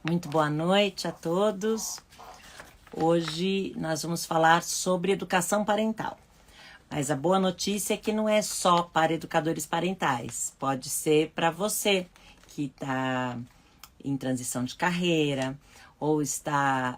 Muito boa noite a todos. Hoje nós vamos falar sobre educação parental. Mas a boa notícia é que não é só para educadores parentais. Pode ser para você que está em transição de carreira ou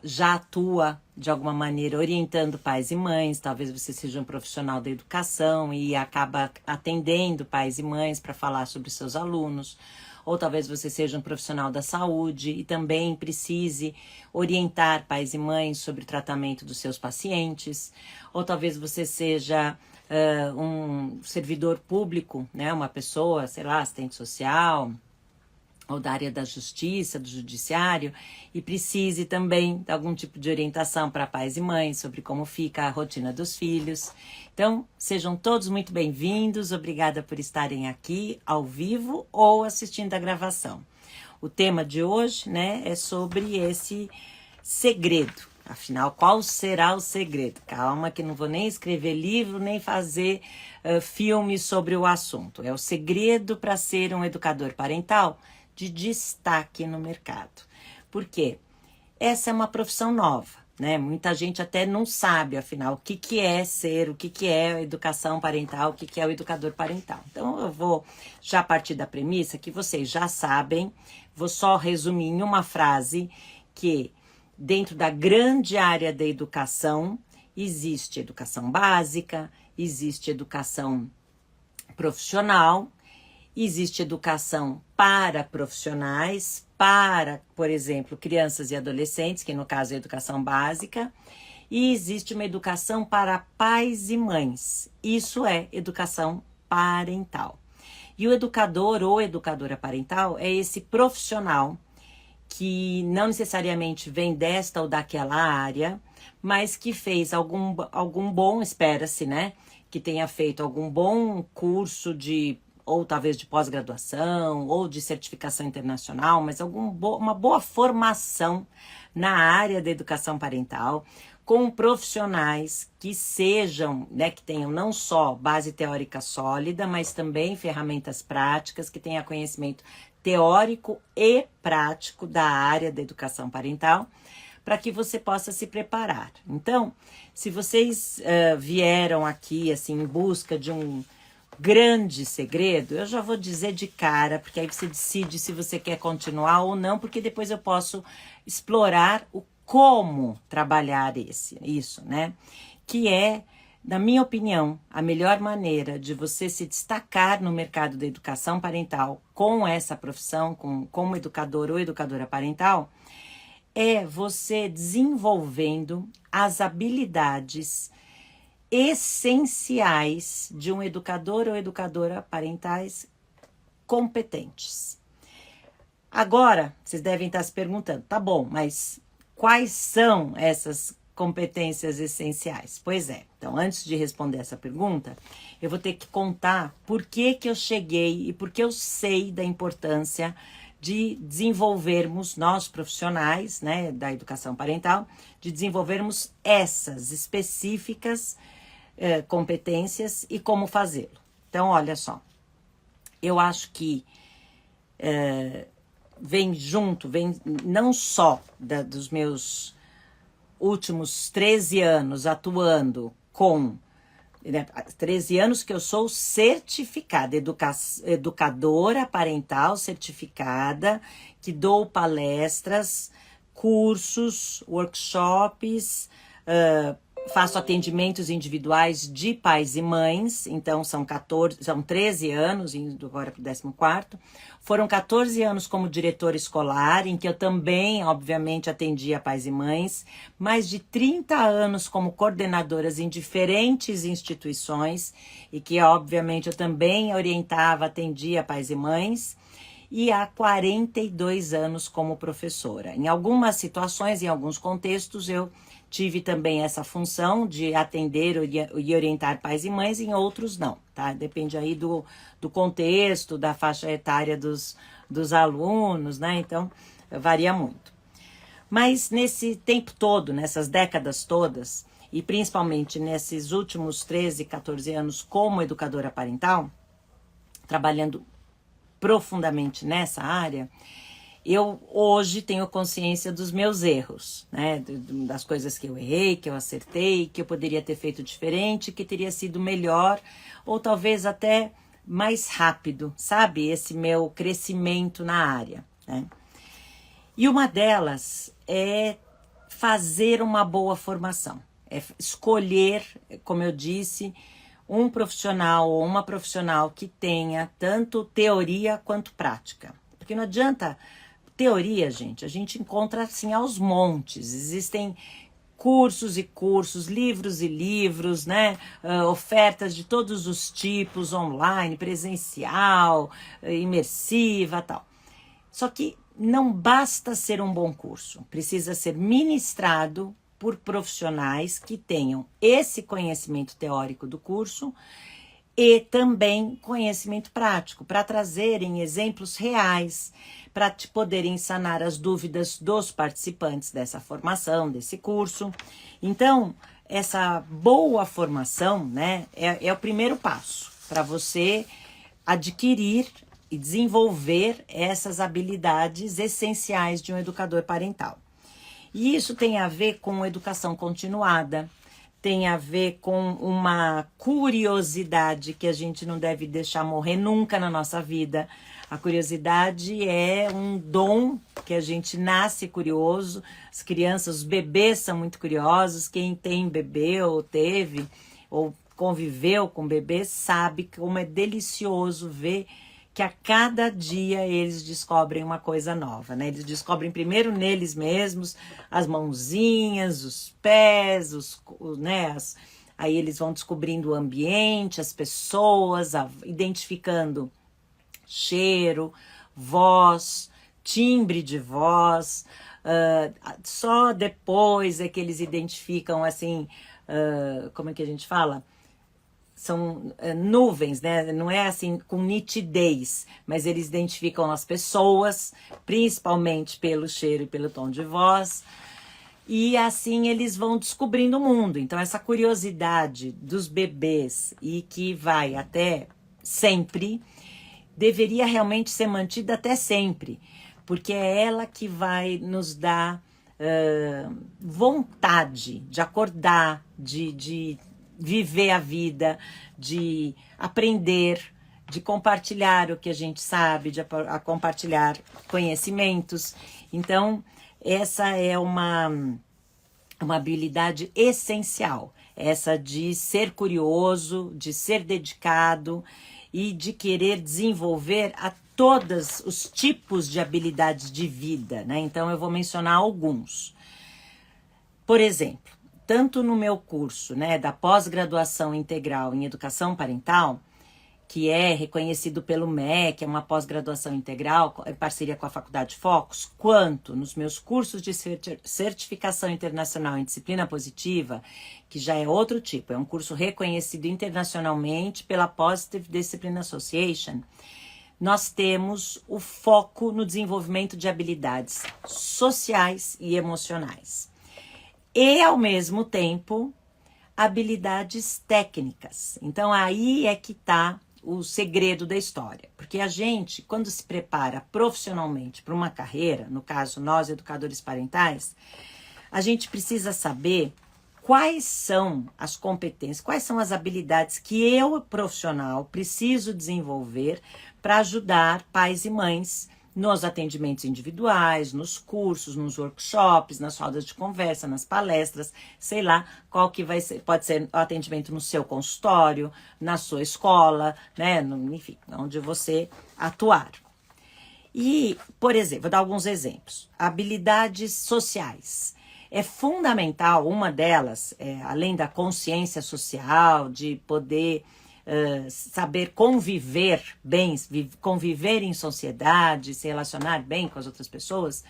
já atua de alguma maneira orientando pais e mães. Talvez você seja um profissional da educação e acaba atendendo pais e mães para falar sobre seus alunos. Ou talvez você seja um profissional da saúde e também precise orientar pais e mães sobre o tratamento dos seus pacientes. Ou talvez você seja um servidor público, né? Uma pessoa, sei lá, assistente social, ou da área da justiça, do judiciário, e precise também de algum tipo de orientação para pais e mães sobre como fica a rotina dos filhos. Então, sejam todos muito bem-vindos, obrigada por estarem aqui ao vivo ou assistindo a gravação. O tema de hoje, né, é sobre esse segredo. Afinal, qual será o segredo? Calma que não vou nem escrever livro, nem fazer filme sobre o assunto. É o segredo para ser um educador parental de destaque no mercado. Por quê? Essa é uma profissão nova, né? Muita gente até não sabe, afinal, o que é ser, o que é a educação parental, o que é o educador parental. Então, eu vou já partir da premissa que vocês já sabem, vou só resumir em uma frase que dentro da grande área da educação, existe educação básica, existe educação profissional, existe educação para profissionais, para, por exemplo, crianças e adolescentes, que no caso é educação básica, e existe uma educação para pais e mães. Isso é educação parental. E o educador ou educadora parental é esse profissional que não necessariamente vem desta ou daquela área, mas que fez algum bom, espera-se, né? Que tenha feito algum bom curso ou talvez de pós-graduação, ou de certificação internacional, mas uma boa formação na área da educação parental, com profissionais que sejam, né, que tenham não só base teórica sólida, mas também ferramentas práticas, que tenham conhecimento teórico e prático da área da educação parental, para que você possa se preparar. Então, se vocês vieram aqui assim em busca de um grande segredo, eu já vou dizer de cara, porque aí você decide se você quer continuar ou não, porque depois eu posso explorar o como trabalhar isso, né? Que é, na minha opinião, a melhor maneira de você se destacar no mercado da educação parental com essa profissão, como educador ou educadora parental, é você desenvolvendo as habilidades essenciais de um educador ou educadora parentais competentes. Agora, vocês devem estar se perguntando, tá bom, mas quais são essas competências essenciais? Pois é, então antes de responder essa pergunta, eu vou ter que contar por que eu cheguei e por que eu sei da importância de desenvolvermos, nós profissionais, né, da educação parental, de desenvolvermos essas específicas competências e como fazê-lo. Então, olha só, eu acho que vem não só dos meus últimos 13 anos atuando com, né, 13 anos que eu sou certificada, educadora parental certificada, que dou palestras, cursos, workshops, faço atendimentos individuais de pais e mães, então são 13 anos, indo agora para o 14º. Foram 14 anos como diretora escolar, em que eu também, obviamente, atendia pais e mães. Mais de 30 anos como coordenadoras em diferentes instituições, e que, obviamente, eu também orientava, atendia pais e mães. E há 42 anos como professora. Em algumas situações, em alguns contextos, eu tive também essa função de atender e orientar pais e mães, em outros não, tá? Depende aí do contexto, da faixa etária dos alunos, né? Então, varia muito. Mas nesse tempo todo, nessas décadas todas, e principalmente nesses últimos 13, 14 anos como educadora parental, trabalhando profundamente nessa área, eu hoje tenho consciência dos meus erros, né? Das coisas que eu errei, que eu acertei, que eu poderia ter feito diferente, que teria sido melhor, ou talvez até mais rápido, sabe? Esse meu crescimento na área, né? E uma delas é fazer uma boa formação, é escolher, como eu disse, um profissional ou uma profissional que tenha tanto teoria quanto prática. Porque não adianta teoria, gente, a gente encontra assim aos montes. Existem cursos e cursos, livros e livros, né? Ofertas de todos os tipos, online, presencial, imersiva, tal. Só que não basta ser um bom curso, precisa ser ministrado por profissionais que tenham esse conhecimento teórico do curso e também conhecimento prático, para trazerem exemplos reais, para te poderem sanar as dúvidas dos participantes dessa formação, desse curso. Então, essa boa formação, né, é o primeiro passo para você adquirir e desenvolver essas habilidades essenciais de um educador parental. E isso tem a ver com educação continuada, tem a ver com uma curiosidade que a gente não deve deixar morrer nunca na nossa vida. A curiosidade é um dom que a gente nasce curioso. As crianças, os bebês são muito curiosos. Quem tem bebê ou teve ou conviveu com bebê sabe como é delicioso ver que a cada dia eles descobrem uma coisa nova, né? Eles descobrem primeiro neles mesmos as mãozinhas, os pés, né? Aí eles vão descobrindo o ambiente, as pessoas, identificando cheiro, voz, timbre de voz. Só depois é que eles identificam, assim, como é que a gente fala? São nuvens, né? Não é assim com nitidez, mas eles identificam as pessoas, principalmente pelo cheiro e pelo tom de voz, e assim eles vão descobrindo o mundo. Então essa curiosidade dos bebês e que vai até sempre, deveria realmente ser mantida até sempre, porque é ela que vai nos dar vontade de acordar, de viver a vida, de aprender, de compartilhar o que a gente sabe, de compartilhar conhecimentos. Então, essa é uma habilidade essencial, essa de ser curioso, de ser dedicado e de querer desenvolver a todos os tipos de habilidades de vida, né? Então, eu vou mencionar alguns. Por exemplo, tanto no meu curso, né, da pós-graduação integral em educação parental, que é reconhecido pelo MEC, é uma pós-graduação integral, em parceria com a Faculdade Focus, quanto nos meus cursos de certificação internacional em disciplina positiva, que já é outro tipo, é um curso reconhecido internacionalmente pela Positive Discipline Association, nós temos o foco no desenvolvimento de habilidades sociais e emocionais. E, ao mesmo tempo, habilidades técnicas. Então, aí é que está o segredo da história. Porque a gente, quando se prepara profissionalmente para uma carreira, no caso, nós, educadores parentais, a gente precisa saber quais são as competências, quais são as habilidades que eu, profissional, preciso desenvolver para ajudar pais e mães nos atendimentos individuais, nos cursos, nos workshops, nas rodas de conversa, nas palestras, sei lá, qual que vai ser, pode ser o atendimento no seu consultório, na sua escola, né, enfim, onde você atuar. E, por exemplo, vou dar alguns exemplos. Habilidades sociais. É fundamental, uma delas, além da consciência social, de poder saber conviver bem, conviver em sociedade, se relacionar bem com as outras pessoas,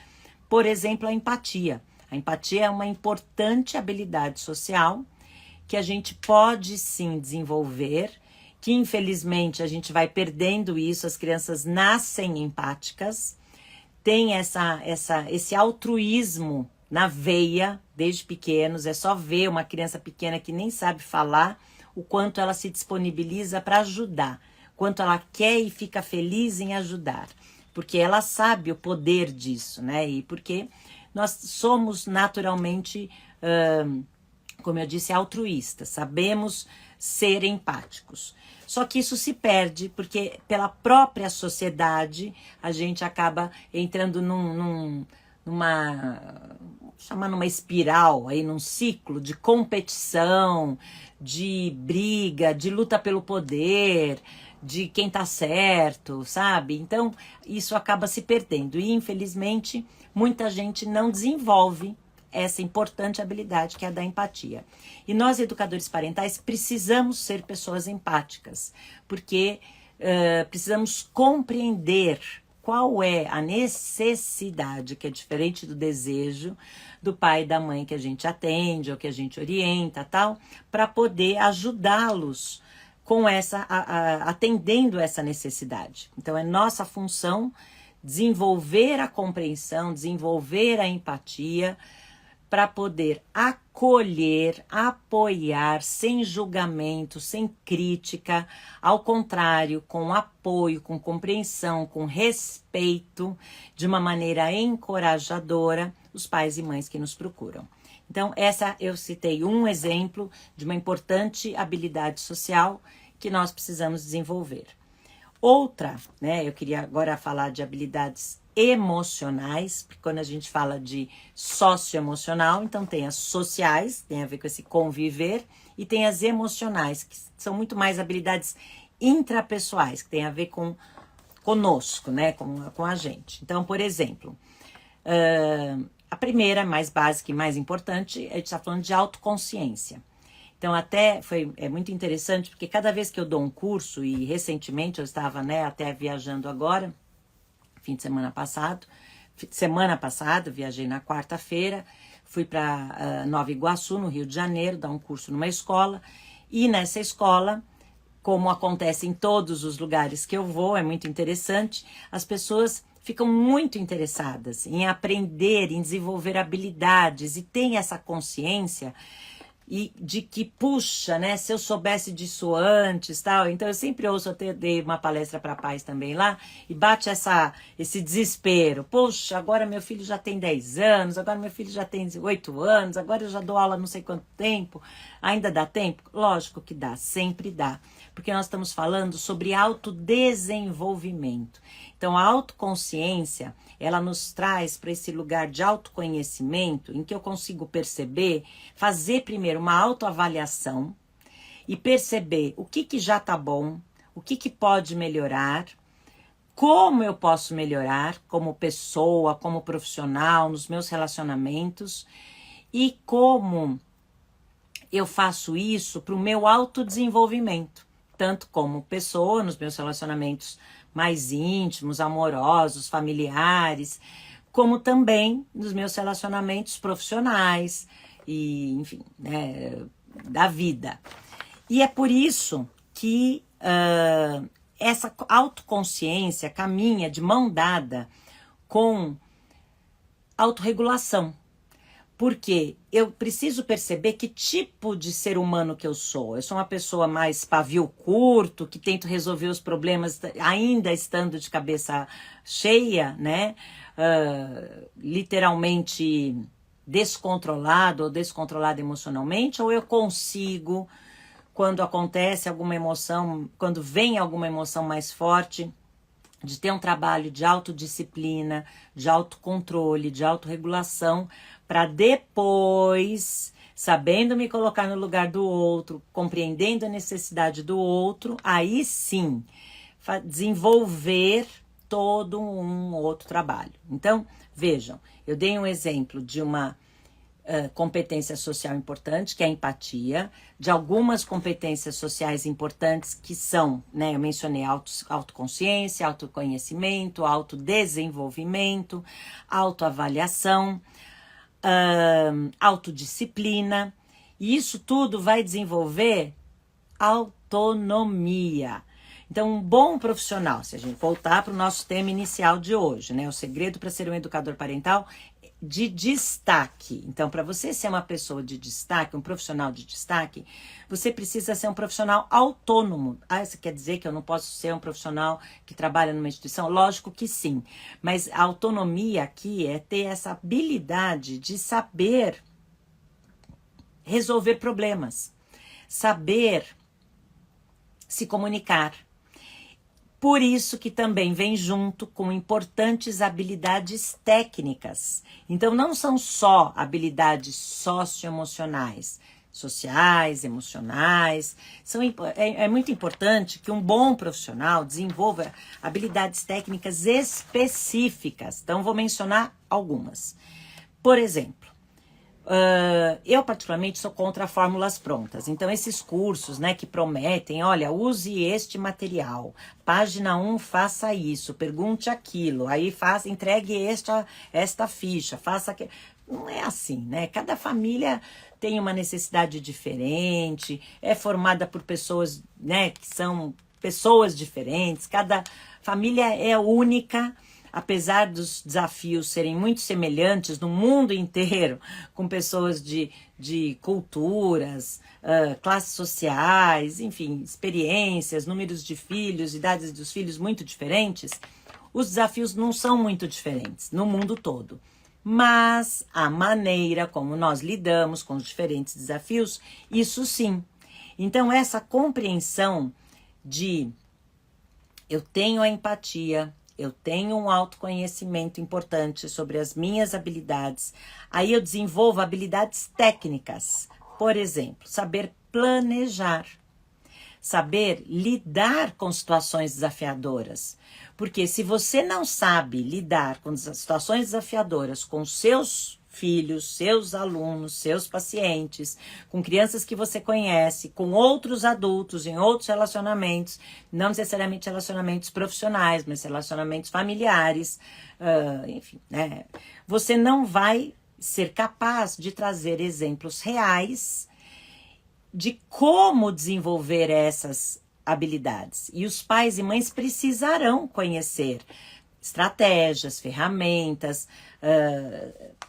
por exemplo, a empatia. A empatia é uma importante habilidade social que a gente pode sim desenvolver, que infelizmente a gente vai perdendo isso, as crianças nascem empáticas, tem esse altruísmo na veia desde pequenos, é só ver uma criança pequena que nem sabe falar, o quanto ela se disponibiliza para ajudar, quanto ela quer e fica feliz em ajudar. porque ela sabe o poder disso, né? E porque nós somos naturalmente, como eu disse, altruístas, sabemos ser empáticos. Só que isso se perde, porque pela própria sociedade a gente acaba entrando numa espiral, aí, num ciclo de competição, de briga, de luta pelo poder, de quem tá certo, sabe? Então, isso acaba se perdendo. E, infelizmente, muita gente não desenvolve essa importante habilidade que é a da empatia. E nós, educadores parentais, precisamos ser pessoas empáticas, porque precisamos compreender qual é a necessidade, que é diferente do desejo do pai e da mãe que a gente atende ou que a gente orienta, tal, para poder ajudá-los com atendendo essa necessidade. Então, é nossa função desenvolver a compreensão, desenvolver a empatia, para poder acolher, apoiar, sem julgamento, sem crítica, ao contrário, com apoio, com compreensão, com respeito, de uma maneira encorajadora, os pais e mães que nos procuram. Então, essa eu citei um exemplo de uma importante habilidade social que nós precisamos desenvolver. Outra, né, eu queria agora falar de habilidades emocionais, porque quando a gente fala de socioemocional, então tem as sociais, tem a ver com esse conviver, e tem as emocionais, que são muito mais habilidades intrapessoais, que tem a ver com conosco, né, com a gente. Então, por exemplo, a primeira, mais básica e mais importante, a gente está falando de autoconsciência. Então, é muito interessante, porque cada vez que eu dou um curso, e recentemente eu estava, né, até viajando agora, fim de semana passado, viajei na quarta-feira, fui para Nova Iguaçu, no Rio de Janeiro, dar um curso numa escola, e nessa escola, como acontece em todos os lugares que eu vou, é muito interessante, as pessoas ficam muito interessadas em aprender, em desenvolver habilidades, e tem essa consciência e de que, puxa, né, se eu soubesse disso antes, tal. Então, eu sempre ouço, até dei uma palestra para pais também lá, e bate esse desespero. Poxa, agora meu filho já tem 10 anos, agora meu filho já tem 8 anos, agora eu já dou aula não sei quanto tempo. Ainda dá tempo? Lógico que dá, sempre dá. Porque nós estamos falando sobre autodesenvolvimento. Então, a autoconsciência, ela nos traz para esse lugar de autoconhecimento, em que eu consigo perceber, fazer primeiro uma autoavaliação e perceber o que já está bom, o que pode melhorar, como eu posso melhorar como pessoa, como profissional, nos meus relacionamentos, e como eu faço isso para o meu autodesenvolvimento, tanto como pessoa, nos meus relacionamentos mais íntimos, amorosos, familiares, como também nos meus relacionamentos profissionais e, enfim, né, da vida. E é por isso que essa autoconsciência caminha de mão dada com autorregulação. Porque eu preciso perceber que tipo de ser humano que eu sou. Eu sou uma pessoa mais pavio curto, que tento resolver os problemas ainda estando de cabeça cheia, né? Literalmente descontrolado ou descontrolada emocionalmente, ou eu consigo, quando acontece alguma emoção, quando vem alguma emoção mais forte, de ter um trabalho de autodisciplina, de autocontrole, de autorregulação, para depois, sabendo me colocar no lugar do outro, compreendendo a necessidade do outro, aí sim, desenvolver todo um outro trabalho. Então, vejam, eu dei um exemplo de uma competência social importante, que é a empatia, de algumas competências sociais importantes que são, né, eu mencionei autoconsciência, autoconhecimento, autodesenvolvimento, autoavaliação, autodisciplina, e isso tudo vai desenvolver autonomia. Então, um bom profissional, se a gente voltar para o nosso tema inicial de hoje, né, o segredo para ser um educador parental de destaque. Então, para você ser uma pessoa de destaque, um profissional de destaque, você precisa ser um profissional autônomo. Ah, isso quer dizer que eu não posso ser um profissional que trabalha numa instituição? Lógico que sim. Mas a autonomia aqui é ter essa habilidade de saber resolver problemas, saber se comunicar. Por isso que também vem junto com importantes habilidades técnicas. Então, não são só habilidades socioemocionais, sociais, emocionais. É muito importante que um bom profissional desenvolva habilidades técnicas específicas. Então, vou mencionar algumas. Por exemplo, eu particularmente sou contra fórmulas prontas. Então esses cursos, né, que prometem, olha, use este material, página 1 faça isso, pergunte aquilo, aí entregue esta ficha, faça aquilo. Não é assim, né? Cada família tem uma necessidade diferente, é formada por pessoas, né, que são pessoas diferentes, cada família é única. Apesar dos desafios serem muito semelhantes no mundo inteiro, com pessoas de culturas, classes sociais, enfim, experiências, números de filhos, idades dos filhos muito diferentes, os desafios não são muito diferentes no mundo todo. Mas a maneira como nós lidamos com os diferentes desafios, isso sim. Então, essa compreensão de eu tenho a empatia, eu tenho um autoconhecimento importante sobre as minhas habilidades. Aí eu desenvolvo habilidades técnicas. Por exemplo, saber planejar. Saber lidar com situações desafiadoras. Porque se você não sabe lidar com situações desafiadoras com seus filhos, seus alunos, seus pacientes, com crianças que você conhece, com outros adultos, em outros relacionamentos, não necessariamente relacionamentos profissionais, mas relacionamentos familiares, enfim, né? Você não vai ser capaz de trazer exemplos reais de como desenvolver essas habilidades. E os pais e mães precisarão conhecer estratégias, ferramentas,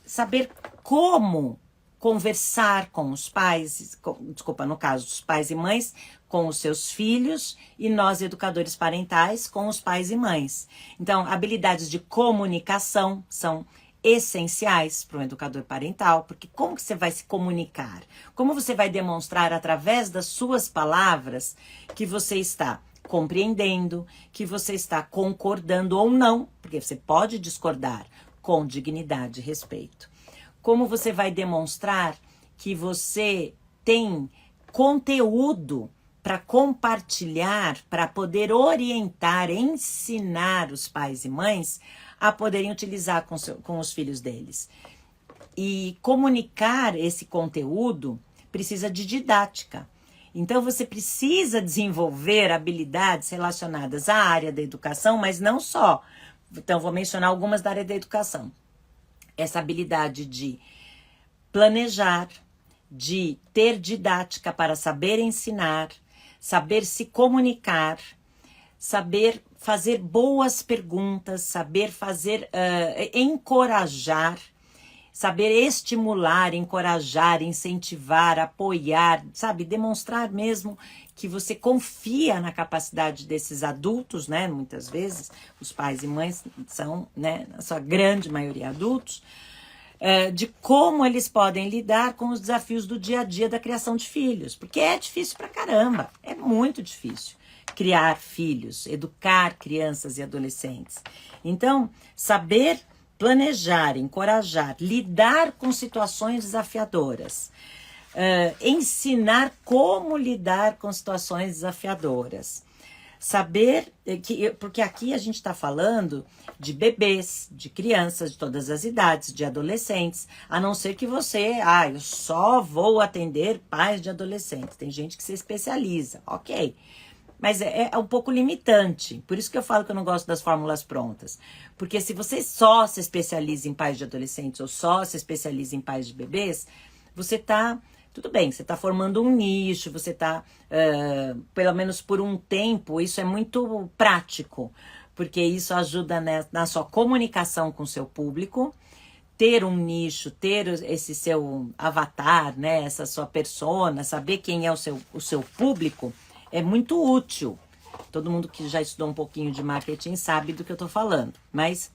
saber como conversar com os pais, no caso dos pais e mães, com os seus filhos e nós, educadores parentais, com os pais e mães. Então, habilidades de comunicação são essenciais para um educador parental, porque como que você vai se comunicar? Como você vai demonstrar através das suas palavras que você está compreendendo, que você está concordando ou não, porque você pode discordar com dignidade e respeito. Como você vai demonstrar que você tem conteúdo para compartilhar, para poder orientar, ensinar os pais e mães a poderem utilizar com os filhos deles. E comunicar esse conteúdo precisa de didática. Então, você precisa desenvolver habilidades relacionadas à área da educação, mas não só. Então, vou mencionar algumas da área da educação. Essa habilidade de planejar, de ter didática para saber ensinar, saber se comunicar, saber fazer boas perguntas, saber encorajar, saber estimular, encorajar, incentivar, apoiar, sabe? Demonstrar mesmo que você confia na capacidade desses adultos, né? Muitas vezes os pais e mães são, né, na sua grande maioria adultos, de como eles podem lidar com os desafios do dia a dia da criação de filhos. Porque é difícil pra caramba, é muito difícil criar filhos, educar crianças e adolescentes. Então, saber planejar, encorajar, lidar com situações desafiadoras, ensinar como lidar com situações desafiadoras. Saber porque aqui a gente está falando de bebês, de crianças de todas as idades, de adolescentes, a não ser que você, eu só vou atender pais de adolescentes. Tem gente que se especializa, ok. Mas é um pouco limitante. Por isso que eu falo que eu não gosto das fórmulas prontas. Porque se você só se especializa em pais de adolescentes ou só se especializa em pais de bebês, você está... Tudo bem, você está formando um nicho, você está, pelo menos por um tempo, isso é muito prático. Porque isso ajuda na sua comunicação com o seu público, ter um nicho, ter esse seu avatar, né? Essa sua persona, saber quem é o seu público, é muito útil. Todo mundo que já estudou um pouquinho de marketing sabe do que eu tô falando, mas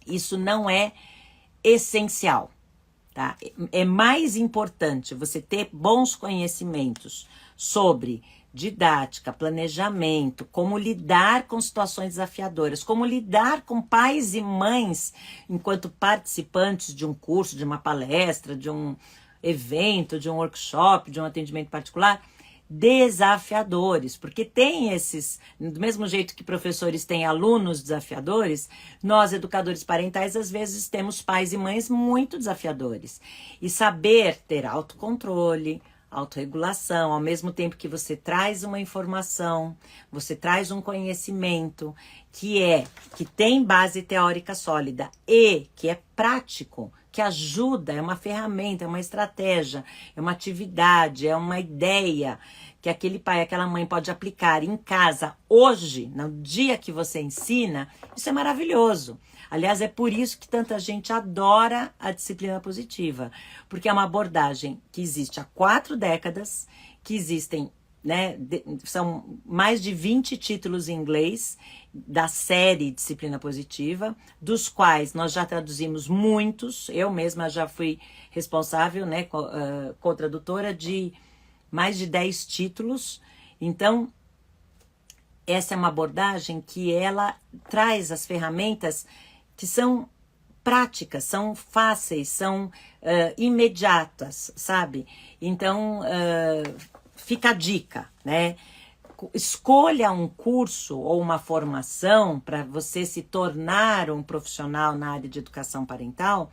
isso não é essencial, tá? É mais importante você ter bons conhecimentos sobre didática, planejamento, como lidar com situações desafiadoras, como lidar com pais e mães enquanto participantes de um curso, de uma palestra, de um evento, de um workshop, de um atendimento particular, desafiadores, porque tem esses, do mesmo jeito que professores têm alunos desafiadores, nós, educadores parentais, às vezes temos pais e mães muito desafiadores. E saber ter autocontrole, autorregulação, ao mesmo tempo que você traz uma informação, você traz um conhecimento que tem base teórica sólida e que é prático, que ajuda, é uma ferramenta, é uma estratégia, é uma atividade, é uma ideia que aquele pai, aquela mãe pode aplicar em casa hoje, no dia que você ensina, isso é maravilhoso. Aliás, é por isso que tanta gente adora a disciplina positiva, porque é uma abordagem que existe há 4 décadas, que existem, né, são mais de 20 títulos em inglês da série Disciplina Positiva, dos quais nós já traduzimos muitos, eu mesma já fui responsável, né, co-tradutora de mais de 10 títulos. Então, essa é uma abordagem que ela traz as ferramentas que são práticas, são fáceis, são imediatas, sabe? Então, fica a dica, né? Escolha um curso ou uma formação para você se tornar um profissional na área de educação parental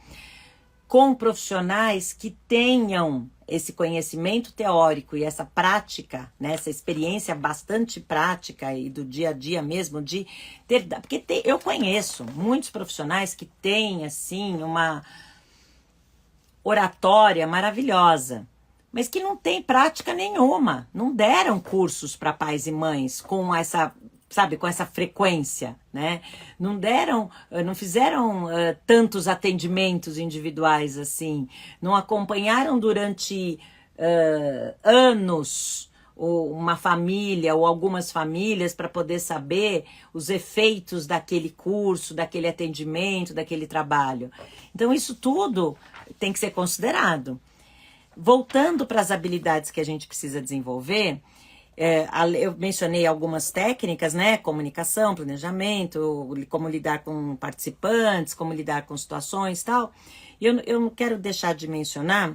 com profissionais que tenham esse conhecimento teórico e essa prática, né, essa experiência bastante prática e do dia a dia mesmo de ter, porque eu conheço muitos profissionais que têm assim uma oratória maravilhosa, mas que não tem prática nenhuma, não deram cursos para pais e mães com essa, sabe, com essa frequência, né? Não fizeram tantos atendimentos individuais assim, não acompanharam durante anos uma família ou algumas famílias para poder saber os efeitos daquele curso, daquele atendimento, daquele trabalho. Então isso tudo tem que ser considerado. Voltando para as habilidades que a gente precisa desenvolver, eu mencionei algumas técnicas, né? Comunicação, planejamento, como lidar com participantes, como lidar com situações e tal. E eu não quero deixar de mencionar,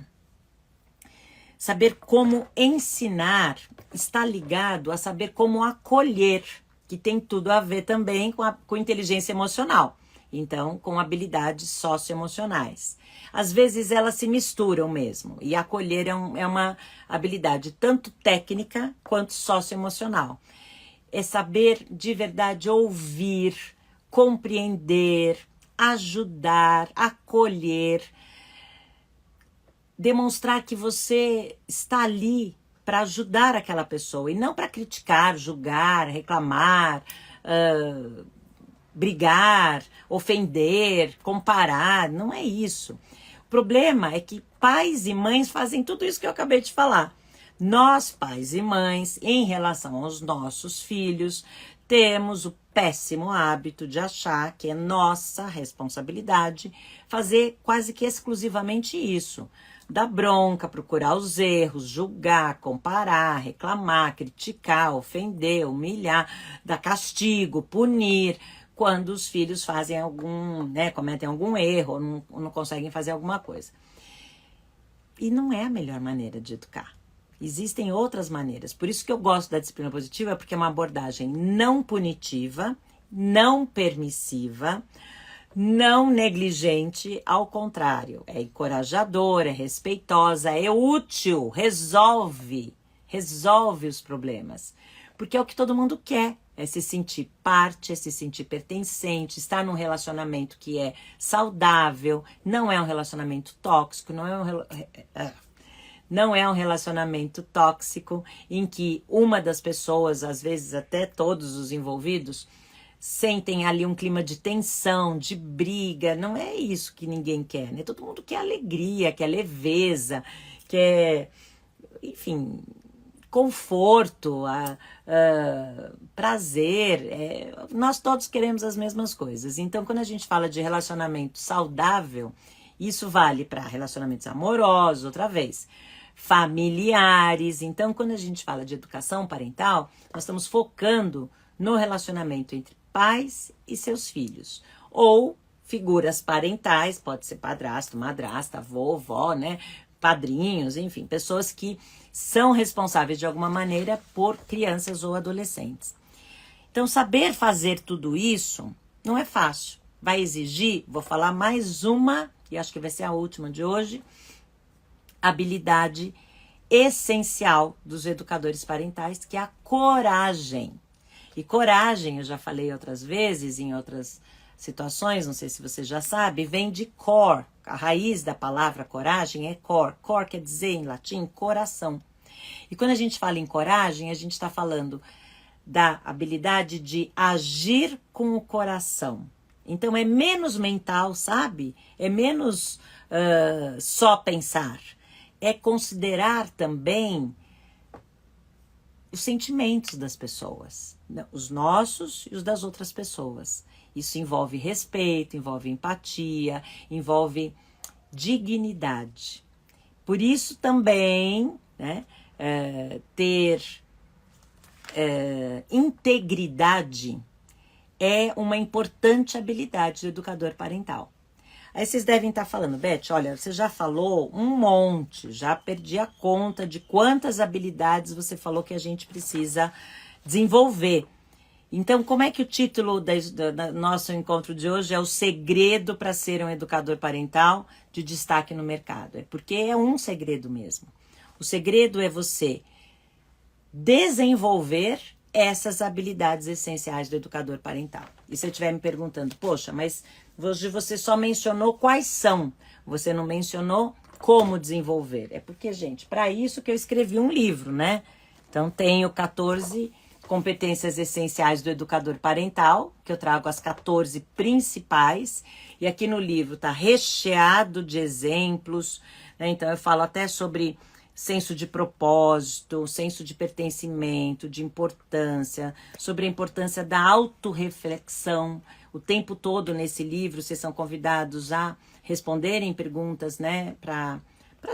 saber como ensinar está ligado a saber como acolher, que tem tudo a ver também com inteligência emocional. Então, com habilidades socioemocionais. Às vezes elas se misturam mesmo, e acolher é uma habilidade tanto técnica quanto socioemocional. É saber de verdade ouvir, compreender, ajudar, acolher, demonstrar que você está ali para ajudar aquela pessoa e não para criticar, julgar, reclamar, brigar, ofender, comparar, não é isso. O problema é que pais e mães fazem tudo isso que eu acabei de falar. Nós, pais e mães, em relação aos nossos filhos, temos o péssimo hábito de achar que é nossa responsabilidade fazer quase que exclusivamente isso. Dar bronca, procurar os erros, julgar, comparar, reclamar, criticar, ofender, humilhar, dar castigo, punir, quando os filhos fazem cometem algum erro ou não conseguem fazer alguma coisa. E não é a melhor maneira de educar. Existem outras maneiras. Por isso que eu gosto da disciplina positiva, porque é uma abordagem não punitiva, não permissiva, não negligente, ao contrário. É encorajadora, é respeitosa, é útil, resolve os problemas. Porque é o que todo mundo quer. É se sentir parte, é se sentir pertencente, estar num relacionamento que é saudável, não é um relacionamento tóxico, não é um relacionamento tóxico em que uma das pessoas, às vezes até todos os envolvidos, sentem ali um clima de tensão, de briga. Não é isso que ninguém quer, né? Todo mundo quer alegria, quer leveza, quer, enfim, conforto, prazer. Nós todos queremos as mesmas coisas. Então, quando a gente fala de relacionamento saudável, isso vale para relacionamentos amorosos, outra vez, familiares. Então, quando a gente fala de educação parental, nós estamos focando no relacionamento entre pais e seus filhos. Ou figuras parentais, pode ser padrasto, madrasta, avô, vó, né? Padrinhos, enfim, pessoas que são responsáveis de alguma maneira por crianças ou adolescentes. Então, saber fazer tudo isso não é fácil. Vai exigir, vou falar mais uma, e acho que vai ser a última de hoje, habilidade essencial dos educadores parentais, que é a coragem. E coragem, eu já falei outras vezes, em outras situações, não sei se você já sabe, vem de cor. A raiz da palavra coragem é cor. Cor quer dizer, em latim, coração. E quando a gente fala em coragem, a gente está falando da habilidade de agir com o coração. Então, é menos mental, sabe? É menos só pensar. É considerar também os sentimentos das pessoas, os nossos e os das outras pessoas. Isso envolve respeito, envolve empatia, envolve dignidade. Por isso também, né, ter integridade é uma importante habilidade do educador parental. Aí vocês devem estar falando, Beth, olha, você já falou um monte, já perdi a conta de quantas habilidades você falou que a gente precisa desenvolver. Então, como é que o título do nosso encontro de hoje é o segredo para ser um educador parental de destaque no mercado? É porque é um segredo mesmo. O segredo é você desenvolver essas habilidades essenciais do educador parental. E se eu estiver me perguntando, poxa, mas hoje você só mencionou quais são, você não mencionou como desenvolver. É porque, gente, para isso que eu escrevi um livro, né? Então, tenho 14 competências essenciais do educador parental, que eu trago as 14 principais, e aqui no livro está recheado de exemplos, né? Então eu falo até sobre senso de propósito, senso de pertencimento, de importância, sobre a importância da autorreflexão. O tempo todo nesse livro vocês são convidados a responderem perguntas, né, para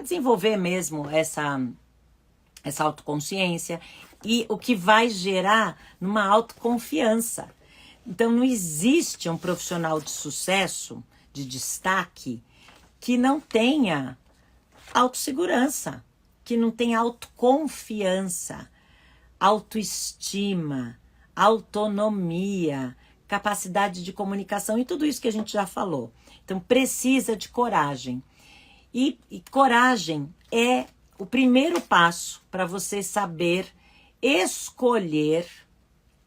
desenvolver mesmo essa autoconsciência, e o que vai gerar numa autoconfiança. Então, não existe um profissional de sucesso, de destaque, que não tenha autossegurança, que não tenha autoconfiança, autoestima, autonomia, capacidade de comunicação e tudo isso que a gente já falou. Então, precisa de coragem. E coragem é o primeiro passo para você saber escolher,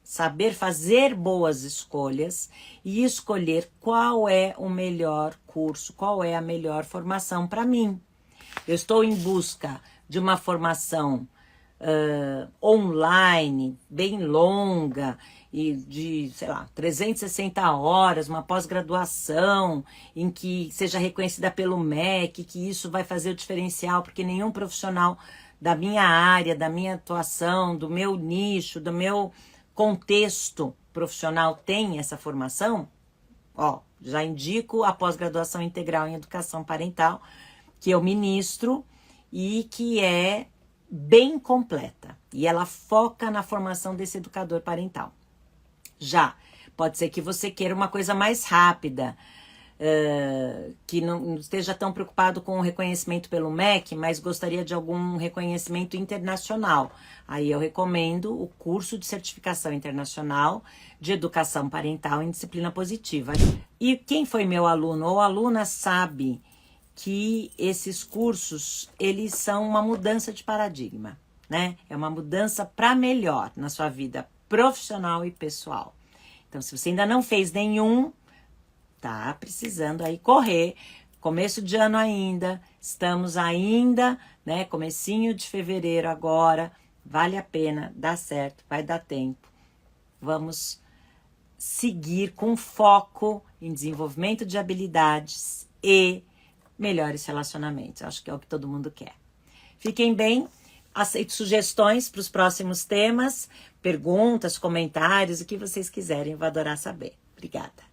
saber fazer boas escolhas e escolher qual é o melhor curso, qual é a melhor formação para mim. Eu estou em busca de uma formação online, bem longa, e de, sei lá, 360 horas, uma pós-graduação em que seja reconhecida pelo MEC, que isso vai fazer o diferencial, porque nenhum profissional da minha área, da minha atuação, do meu nicho, do meu contexto profissional tem essa formação. Ó, já indico a pós-graduação integral em educação parental, que eu ministro e que é bem completa. E ela foca na formação desse educador parental. Já pode ser que você queira uma coisa mais rápida, que não esteja tão preocupado com o reconhecimento pelo MEC, mas gostaria de algum reconhecimento internacional. Aí eu recomendo o curso de certificação internacional de educação parental em disciplina positiva. E quem foi meu aluno ou aluna sabe que esses cursos, eles são uma mudança de paradigma, né? É uma mudança para melhor na sua vida profissional e pessoal. Então, se você ainda não fez nenhum, tá precisando aí correr. Começo de ano ainda, estamos ainda, né? Comecinho de fevereiro agora, vale a pena, dá certo, vai dar tempo. Vamos seguir com foco em desenvolvimento de habilidades e melhores relacionamentos. Acho que é o que todo mundo quer. Fiquem bem. Aceito sugestões para os próximos temas, perguntas, comentários, o que vocês quiserem. Eu vou adorar saber. Obrigada.